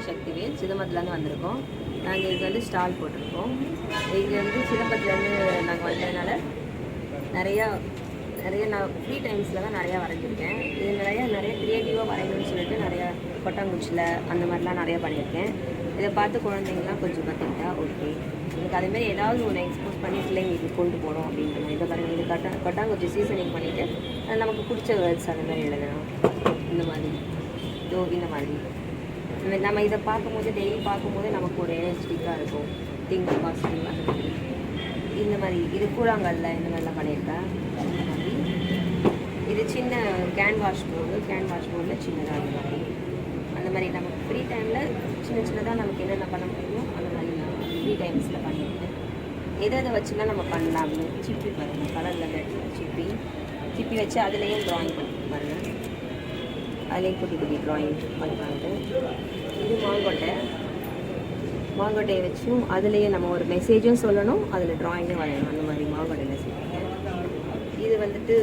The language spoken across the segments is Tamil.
சக்திவேல் சிதம்பரத்துலேருந்து வந்திருக்கோம். நாங்கள் இங்கே வந்து ஸ்டால் போட்டிருக்கோம். இங்கே வந்து சிதம்பரத்துலேருந்து நாங்கள் வந்ததுனால நிறையா நான் ஃப்ரீ டைம்ஸில் தான் நிறையா வரைஞ்சிருக்கேன். இது நிறைய க்ரியேட்டிவாக வரையணும்னு சொல்லிட்டு நிறையா கொட்டாங்குச்சியில் அந்த மாதிரிலாம் நிறையா பண்ணியிருக்கேன். இதை பார்த்து குழந்தைங்களாம் கொஞ்சம் கற்றுக்கிட்டா ஓகே, எனக்கு அதேமாதிரி ஏதாவது ஒன்று எக்ஸ்போஸ் பண்ணி பிள்ளைங்களுக்கு கொண்டு போகணும் அப்படின்ற மாதிரி. இதை பாருங்கள், இது கொட்டாங்குச்சி சீசனிங் பண்ணிவிட்டு நமக்கு பிடிச்ச வேர்ட்ஸ் அந்த மாதிரி எழுதணும். இந்த மாதிரி இந்த மாதிரி நம்ம இதை பார்க்கும்போது டெய்லி பார்க்கும்போது நமக்கு ஒரு எனர்ஜெட்டிக்காக இருக்கும், திங்க் பாசிட்டிவ் அந்த மாதிரி. இந்த மாதிரி இது கூழாங்கல்ல இந்த மாதிரிலாம் பண்ணியிருக்கேன். அந்த மாதிரி இது சின்ன கேன்வாஷ் போர்டில் சின்னதாக அந்த மாதிரி. அந்த மாதிரி நமக்கு ஃப்ரீ டைமில் சின்னதாக நமக்கு என்னென்ன பண்ண முடியுமோ அந்த மாதிரி நான் ஃப்ரீ டைம்ஸில் பண்ணியிருக்கேன். எதை வச்சுலாம் நம்ம பண்ணலாம் அப்படின்னு சிப்பி பாருங்கள், கலரில் சிப்பி வச்சு அதுலேயும் ட்ராயிங் பண்ணி பாருங்கள். அதுலேயும் குட்டி ட்ராயிங் பண்ணிட்டு இது மாங்கொட்டையை வச்சும் அதுலேயே நம்ம ஒரு மெசேஜும் சொல்லணும், அதில் ட்ராயிங்கும் வரையணும். அந்த மாதிரி மாங்கொட்டையில் செய்யணும். இது வந்துட்டு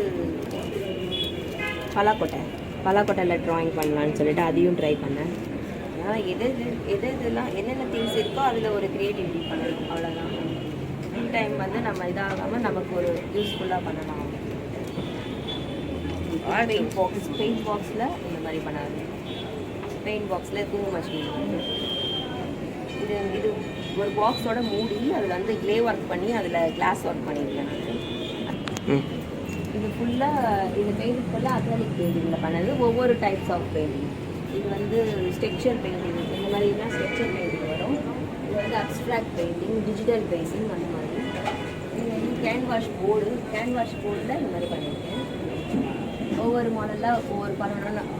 பலாக்கொட்டையில் ட்ராயிங் பண்ணலான்னு சொல்லிட்டு அதையும் ட்ரை பண்ணேன். ஆனால் எதெல்லாம் என்னென்ன திங்ஸ் இருக்கோ அதில் ஒரு க்ரியேட்டிவிட்டி பண்ணணும், அவ்வளோதான். ஃப்ரீ டைம் வந்து நம்ம இதாகாமல் நமக்கு ஒரு யூஸ்ஃபுல்லாக பண்ணலாம். பெயிண்ட் பாக்ஸில் இந்த மாதிரி பண்ணாது. பெயிண்ட் பாக்ஸில் குங்குமச்சி இது ஒரு பாக்ஸோட மூடி அதில் வந்து க்ளே ஒர்க் பண்ணி அதில் கிளாஸ் ஒர்க் பண்ணியிருக்கேன் நான். இது ஃபுல்லாக இந்த பெயிண்டிங் ஃபுல்லாக அக்ரலிக் பெயிண்டிங்கில் பண்ணது. ஒவ்வொரு டைப்ஸ் ஆஃப் பெயிண்டிங். இது வந்து ஸ்டெக்சர் பெயிண்டிங், இந்த மாதிரினா ஸ்டெக்சர் பெயிண்டிங் வரும். இது வந்து அப்ஸ்ட்ராக்ட் பெயிண்டிங், டிஜிட்டல் பெயிண்டிங் அந்த மாதிரி. இது வந்து கேன்வாஷ் போர்டில் இந்த மாதிரி பண்ணியிருக்கேன். ஒவ்வொரு மாடலில் ஒவ்வொரு பண்ணணும்.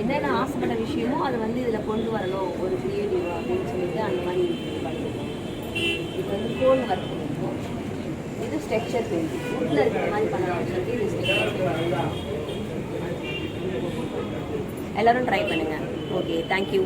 என்னென்ன ஆசைப்பட்ட விஷயமோ அதை வந்து இதில் கொண்டு வரணும் ஒரு க்ரியேட்டிவாக அப்படின்னு சொல்லிட்டு அந்த மாதிரி பண்ணியிருக்கோம். இது வந்து கோல் ஒர்க் பண்ணியிருக்கோம். இது ஸ்ட்ரக்சர் பெயிண்டிங், வுட்டில் இருக்கிற மாதிரி பண்ணலாம்னு சொல்லிட்டு இது ஸ்ட்ரக்சர் பெயிண்டிங். எல்லோரும் ட்ரை பண்ணுங்கள். Okay, thank you.